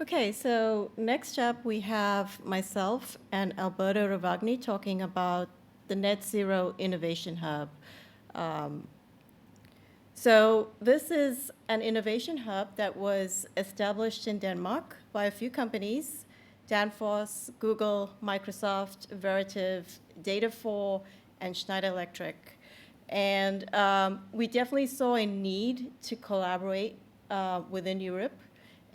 Okay, so next up we have myself and Alberto Ravagni talking about the Net Zero Innovation Hub. Um, so this is an innovation hub that was established in Denmark by a few companies, Danfoss, Google, Microsoft, Veritiv, Data4, and Schneider Electric. And we definitely saw a need to collaborate within Europe.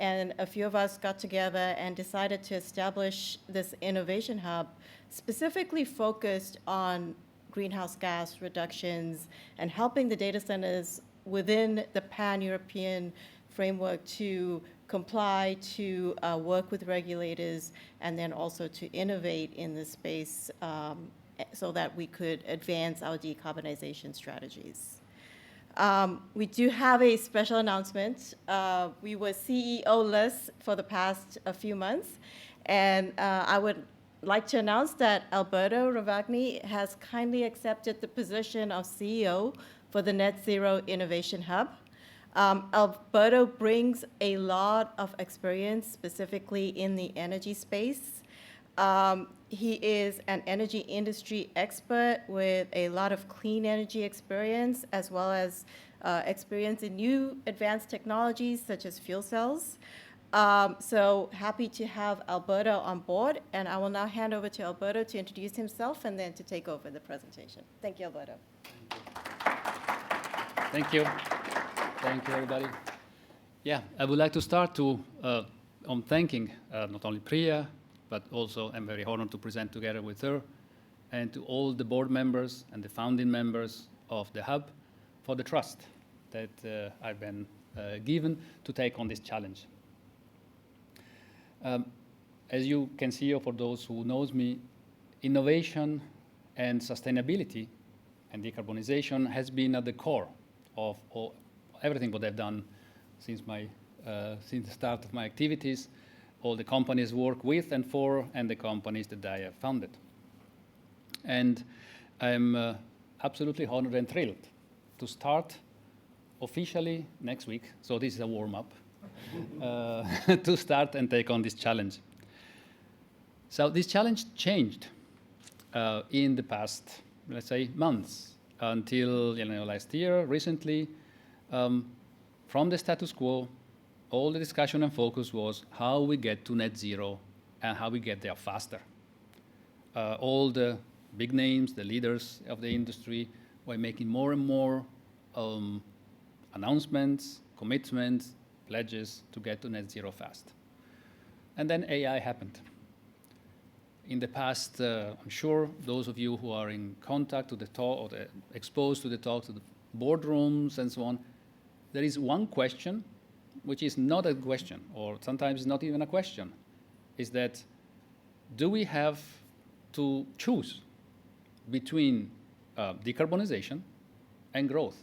And a few of us got together and decided to establish this innovation hub specifically focused on greenhouse gas reductions and helping the data centers within the pan-European framework to comply, to work with regulators, and then also to innovate in this space so that we could advance our decarbonization strategies. We do have a special announcement. We were CEO-less for the past few months, and I would like to announce that Alberto Ravagni has kindly accepted the position of CEO for the Net Zero Innovation Hub. Alberto brings a lot of experience, specifically in the energy space. He is an energy industry expert with a lot of clean energy experience, as well as experience in new advanced technologies such as fuel cells. So happy to have Alberto on board, and I will now hand over to Alberto to introduce himself and then to take over the presentation. Thank you, Alberto. Thank you. Thank you, everybody. Yeah, I would like to start on thanking not only Priya, but also I'm very honored to present together with her and to all the board members and the founding members of the Hub for the trust that I've been given to take on this challenge. As you can see, or for those who knows me, innovation and sustainability and decarbonization has been at the core of everything what I've done since the start of my activities, all the companies work with and for, and the companies that I have founded. And I'm absolutely honored and thrilled to start officially next week, so this is a warm-up, to start and take on this challenge. So this challenge changed in the past, let's say, months, until last year, recently, from the status quo, all the discussion and focus was how we get to net zero and how we get there faster. All the big names, the leaders of the industry, were making more and more announcements, commitments, pledges to get to net zero fast. And then AI happened. In the past, I'm sure those of you who are in contact to the talk, or exposed to the talks, to the boardrooms and so on, there is one question which is not a question, or sometimes not even a question, is that do we have to choose between decarbonization and growth,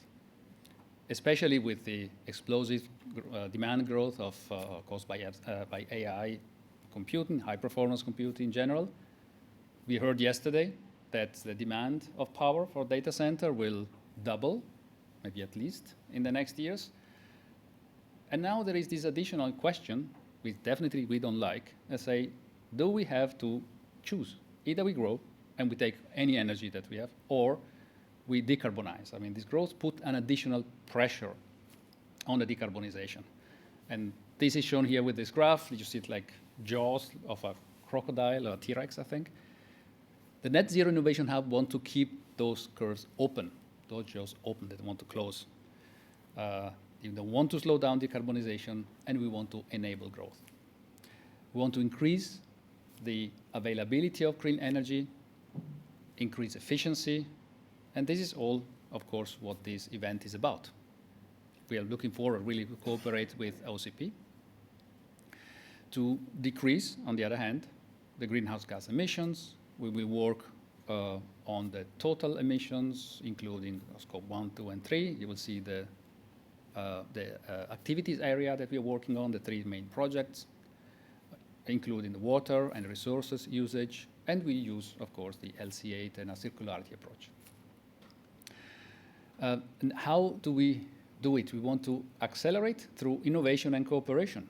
especially with the explosive demand growth caused by AI computing, high-performance computing in general. We heard yesterday that the demand of power for data center will double, maybe at least, in the next years. And now there is this additional question, which definitely we don't like, and say, do we have to choose? Either we grow and we take any energy that we have, or we decarbonize. I mean, this growth put an additional pressure on the decarbonization. And this is shown here with this graph. You see it like jaws of a crocodile or a T-Rex, I think. The Net Zero Innovation Hub want to keep those curves open, those jaws open. They don't want to close. We don't want to slow down decarbonization, and we want to enable growth. We want to increase the availability of clean energy, increase efficiency, and this is all, of course, what this event is about. We are looking forward really to cooperate with OCP to decrease, on the other hand, the greenhouse gas emissions. We will work on the total emissions, including scope 1, 2, and 3. You will see the activities area that we are working on, the 3 main projects, including the water and resources usage, and we use, of course, the LC8 and a circularity approach. And how do we do it? We want to accelerate through innovation and cooperation.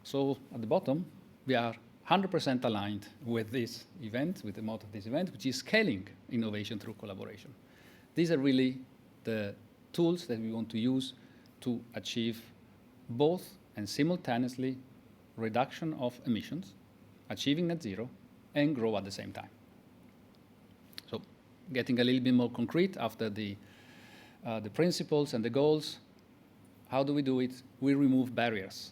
So at the bottom, we are 100% aligned with this event, with the motto of this event, which is scaling innovation through collaboration. These are really the tools that we want to use to achieve both and simultaneously reduction of emissions, achieving net zero, and grow at the same time. So getting a little bit more concrete after the principles and the goals, how do we do it? We remove barriers.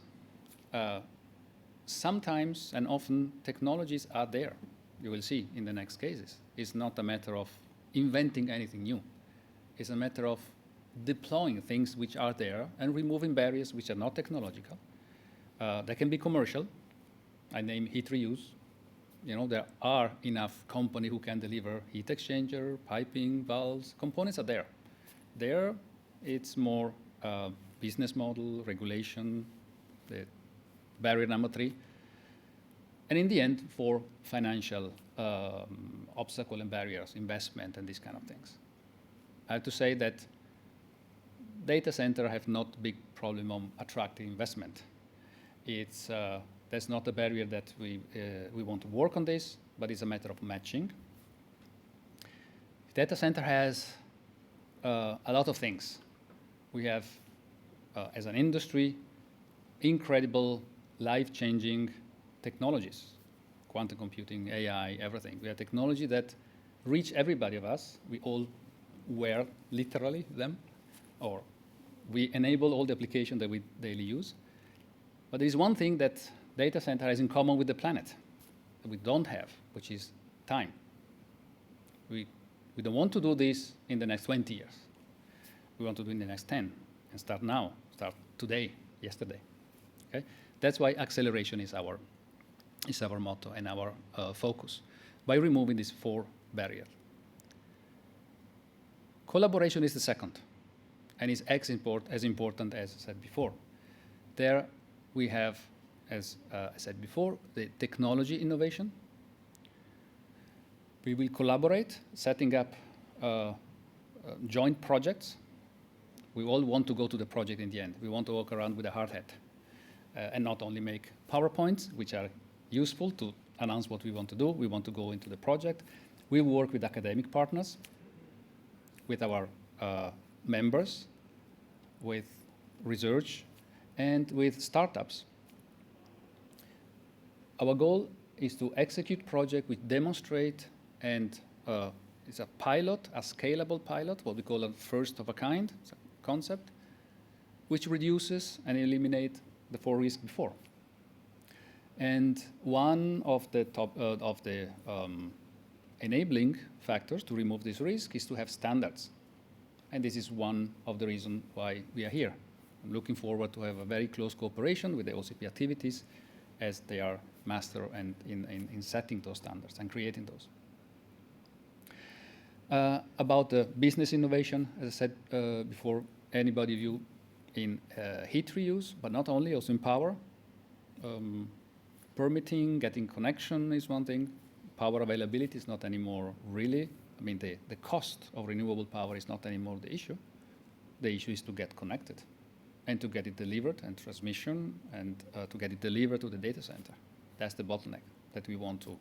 Sometimes and often technologies are there. You will see in the next cases. It's not a matter of inventing anything new. It's a matter of deploying things which are there and removing barriers which are not technological. They can be commercial. I name heat reuse. You know, there are enough companies who can deliver heat exchanger, piping, valves. Components are there. There, it's more business model, regulation, the barrier number 3. And in the end, for financial obstacle and barriers, investment, and these kind of things. I have to say that data center have not big problem on attracting investment. It's that's not a barrier that we want to work on this, but it's a matter of matching. Data center has a lot of things. We have, as an industry, incredible, life-changing technologies, quantum computing, AI, everything. We have technology that reach everybody of us. We all wear literally them, or we enable all the applications that we daily use. But there is one thing that data center has in common with the planet that we don't have, which is time. We don't want to do this in the next 20 years. We want to do it in the next 10 and start now, start today, yesterday. Okay? That's why acceleration is our motto and our focus, by removing these 4 barriers. Collaboration is the second, and is as important as I said before. There we have, as I said before, the technology innovation. We will collaborate, setting up joint projects. We all want to go to the project in the end. We want to walk around with a hard hat and not only make PowerPoints, which are useful to announce what we want to do. We want to go into the project. We work with academic partners, with our members, with research, and with startups. Our goal is to execute projects which demonstrate, and it's a pilot, a scalable pilot, what we call a first of a kind concept, which reduces and eliminates the 4 risks before. And one of the enabling factors to remove this risk is to have standards. And this is one of the reasons why we are here. I'm looking forward to have a very close cooperation with the OCP activities as they are master and in setting those standards and creating those. About the business innovation, as I said before, anybody of you in heat reuse, but not only, also in power. Permitting, getting connection is one thing. Power availability is not anymore really. I mean, the cost of renewable power is not anymore the issue. The issue is to get connected and to get it delivered, and transmission, and to get it delivered to the data center. That's the bottleneck that we want to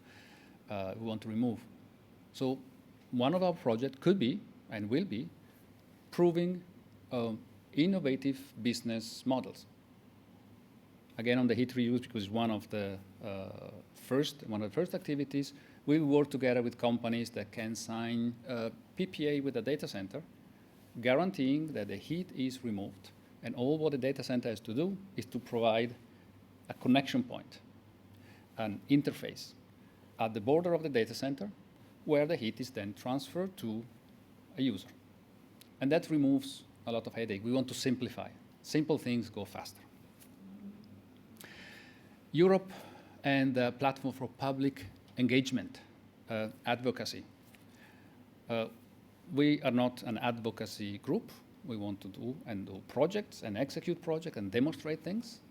remove. So one of our projects could be, and will be, proving innovative business models. Again, on the heat reuse, because one of the first activities, we work together with companies that can sign a PPA with a data center, guaranteeing that the heat is removed. And all what the data center has to do is to provide a connection point, an interface at the border of the data center, where the heat is then transferred to a user. And that removes a lot of headache. We want to simplify. Simple things go faster. Europe and the platform for public engagement, advocacy. We are not an advocacy group. We want to do projects and execute projects and demonstrate things,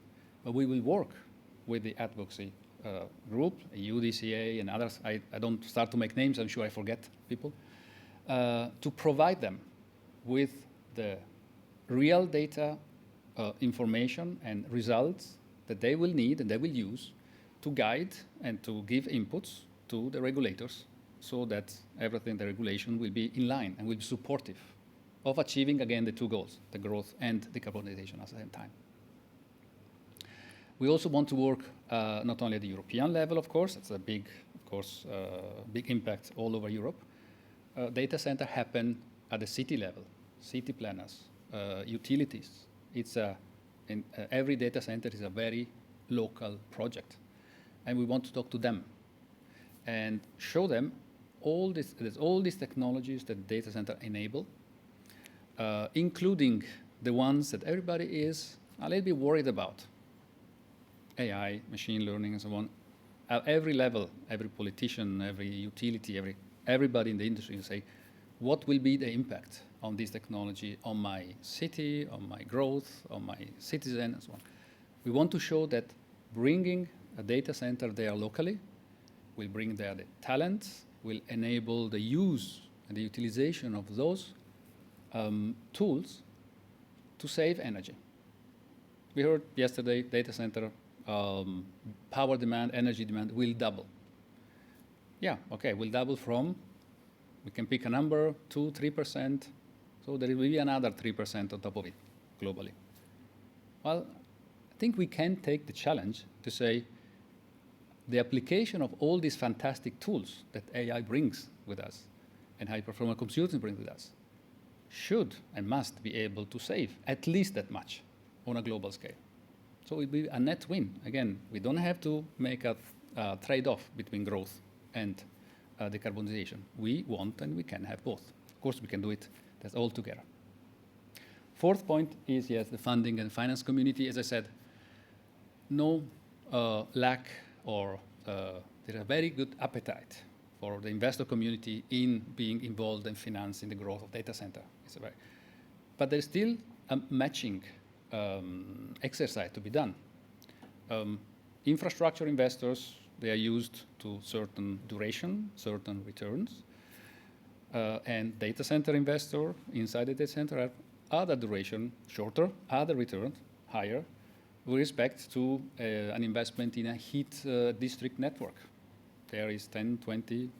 but we will work with the advocacy group, UDCA and others. I don't start to make names, I'm sure I forget people, to provide them with the real data, information and results that they will need and they will use to guide and to give inputs to the regulators so that everything, the regulation will be in line and will be supportive of achieving, again, the two goals, the growth and decarbonization at the same time. We also want to work not only at the European level, of course, it's a big, of course, big impact all over Europe. Data center happen at the city level, city planners, utilities. It's every data center is a very local project. And we want to talk to them and show them all these technologies that data center enable, including the ones that everybody is a little bit worried about. AI, machine learning, and so on. At every level, every politician, every utility, everybody in the industry will say, what will be the impact on this technology on my city, on my growth, on my citizen, and so on. We want to show that bringing a data center there locally will bring there the talent, will enable the use and the utilization of those tools to save energy. We heard yesterday data center power demand, energy demand will double. Yeah, okay, will double from, we can pick a number, 2, 3%, so there will be another 3% on top of it globally. Well, I think we can take the challenge to say the application of all these fantastic tools that AI brings with us and high-performance computing brings with us should and must be able to save at least that much on a global scale. So it will be a net win. Again, we don't have to make a trade-off between growth and decarbonization. We want and we can have both. Of course, we can do it. That's all together. Fourth point is, yes, the funding and finance community. As I said, no lack or there's a very good appetite for the investor community in being involved and financing the growth of data center. But there's still a matching exercise to be done. Infrastructure investors, they are used to certain duration, certain returns. And data center investor inside the data center have other duration, shorter, other return, higher, with respect to an investment in a heat district network. There is 10, 20,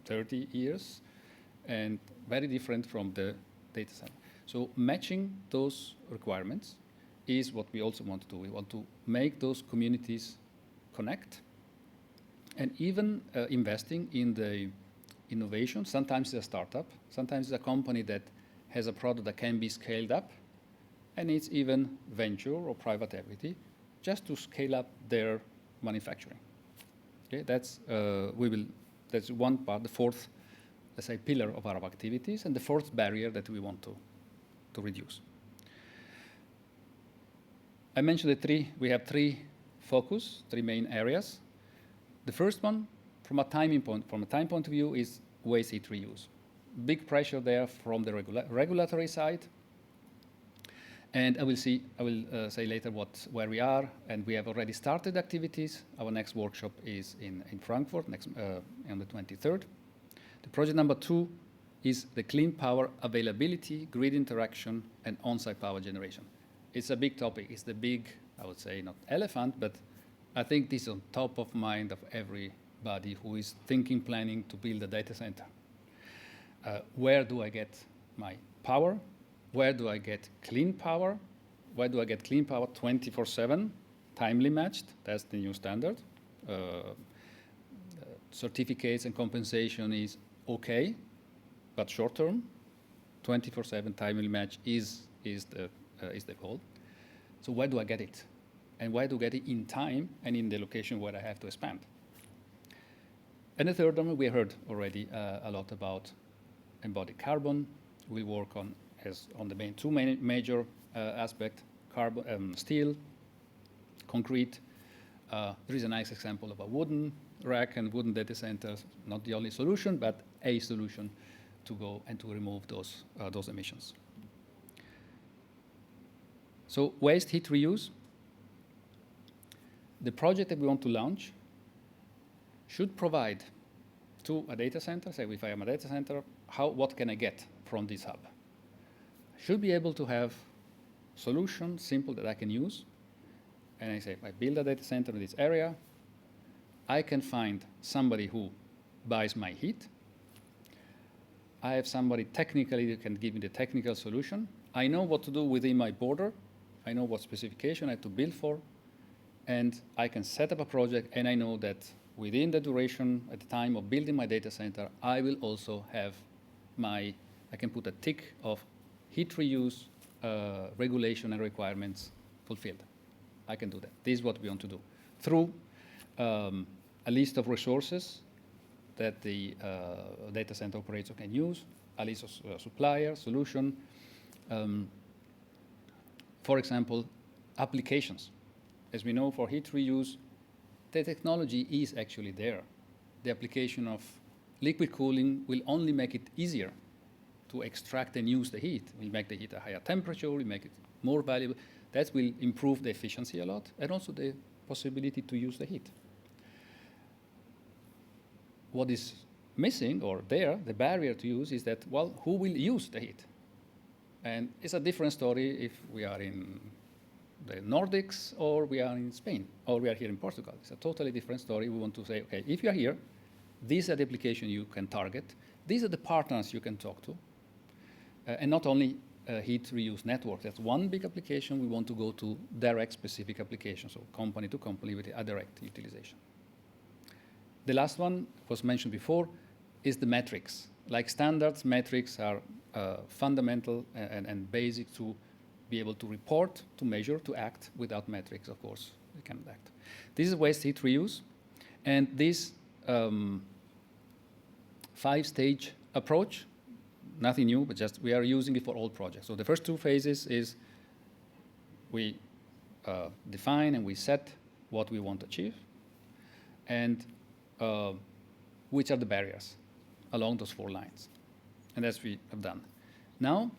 30 years, and very different from the data center. So matching those requirements is what we also want to do. We want to make those communities connect, and even investing in the innovation. Sometimes it's a startup, sometimes it's a company that has a product that can be scaled up, and it's even venture or private equity, just to scale up their manufacturing. Okay, that's one part, the fourth, let's say, pillar of our activities, and the fourth barrier that we want to reduce. I mentioned we have three main areas. The first one, from a time point of view, is waste heat reuse. Big pressure there from the regulatory side. And I will say later where we are, and we have already started activities. Our next workshop is in Frankfurt on the 23rd. The project number 2 is the clean power availability, grid interaction, and on-site power generation. It's a big topic. It's the big, I would say, not elephant, but I think this is on top of mind of everybody who is thinking, planning to build a data center. Where do I get my power? Where do I get clean power? Where do I get clean power 24/7, timely matched? That's the new standard. Certificates and compensation is okay, but short term, 24/7 timely match is the goal. So where do I get it? And where do I get it in time and in the location where I have to expand? And the third one, we heard already a lot about embodied carbon. We work on the two major aspects, steel, concrete. There is a nice example of a wooden rack and wooden data centers, not the only solution, but a solution to go and to remove those emissions. So waste heat reuse. The project that we want to launch should provide to a data center, say if I am a data center, what can I get from this hub? Should be able to have solutions, simple, that I can use, and I say, I build a data center in this area, I can find somebody who buys my heat. I have somebody technically who can give me the technical solution. I know what to do within my border. I know what specification I have to build for. And I can set up a project, and I know that within the duration, at the time of building my data center, I will also have I can put a tick of heat reuse regulation and requirements fulfilled. I can do that. This is what we want to do. Through a list of resources that the data center operator can use, a list of supplier, solution. For example, applications. As we know, for heat reuse, the technology is actually there. The application of liquid cooling will only make it easier to extract and use the heat. We'll make the heat a higher temperature, we'll make it more valuable. That will improve the efficiency a lot, and also the possibility to use the heat. What is missing, or there, the barrier to use, is that, well, who will use the heat? And it's a different story if we are in the Nordics, or we are in Spain, or we are here in Portugal. It's a totally different story. We want to say, okay, if you are here, these are the applications you can target. These are the partners you can talk to. And not only heat reuse network. That's one big application. We want to go to direct specific applications, so company to company with a direct utilization. The last one was mentioned before is the metrics. Like standards, metrics are fundamental and basic to be able to report, to measure, to act. Without metrics, of course, we cannot act. This is waste heat reuse. And this 5-stage approach, nothing new, but just we are using it for all projects. So the first 2 phases is we define and we set what we want to achieve, and which are the barriers along those 4 lines. And that's what we have done. Now,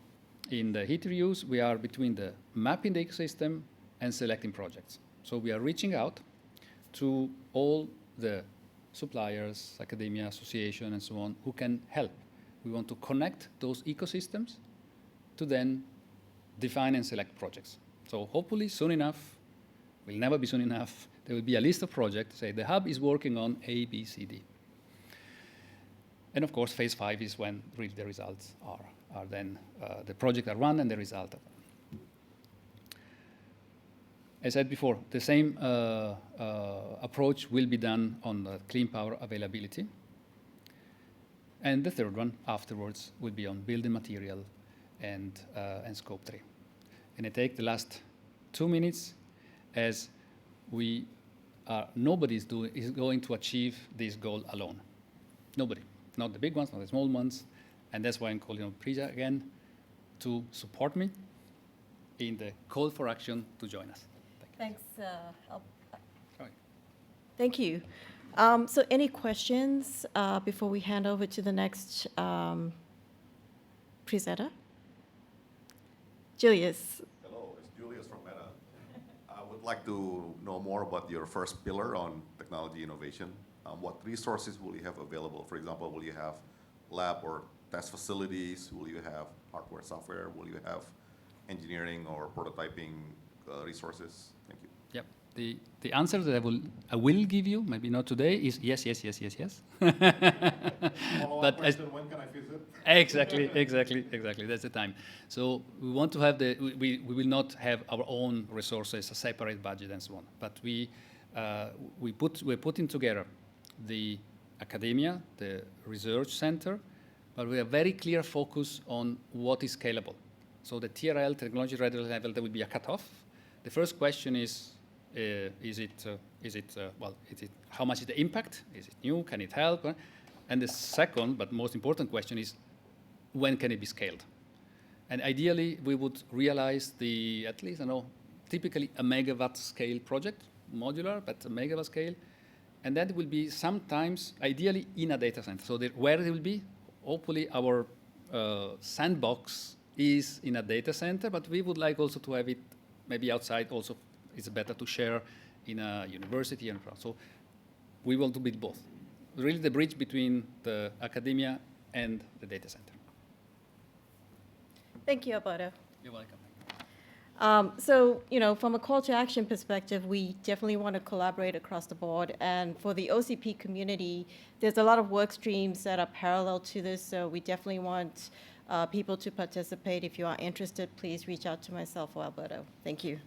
in the heat reuse, we are between the mapping the ecosystem and selecting projects. So we are reaching out to all the suppliers, academia, association, and so on, who can help. We want to connect those ecosystems to then define and select projects. So hopefully soon enough, will never be soon enough, there will be a list of projects, say the hub is working on A, B, C, D. And of course, phase 5 is when really the results are then, the project are run and the result are run. As I said before, the same approach will be done on the clean power availability. And the third one afterwards will be on building material and scope 3. And I take the last 2 minutes as nobody is going to achieve this goal alone. Nobody, not the big ones, not the small ones. And that's why I'm calling on Priya again to support me in the call for action to join us. Thanks. Thank you. So any questions before we hand over to the next presenter? Julius. Hello, it's Julius from Meta. I would like to know more about your first pillar on technology innovation. What resources will you have available? For example, will you have lab or test facilities? Will you have hardware, software? Will you have engineering or prototyping resources? Thank you. Yep. The answer that I will give you, maybe not today, is yes, yes, yes, yes, yes. Follow-up question, when can I visit? Exactly. That's the time. So we want to have we will not have our own resources, a separate budget and so on. But we're putting together the academia, the research center, but we have very clear focus on what is scalable. So the TRL, technology ready level, there will be a cutoff. The first question is how much is the impact? Is it new? Can it help? And the second, but most important question is, when can it be scaled? And ideally, we would realize at least, typically a megawatt scale project, modular, but a megawatt scale. And that will be sometimes, ideally, in a data center. So where it will be, hopefully our sandbox is in a data center, but we would like also to have it maybe outside also. It's better to share in a university and so we want to build both. Really the bridge between the academia and the data center. Thank you, Alberto. You're welcome. So, from a call to action perspective, we definitely want to collaborate across the board. And for the OCP community, there's a lot of work streams that are parallel to this. So we definitely want people to participate. If you are interested, please reach out to myself or Alberto. Thank you.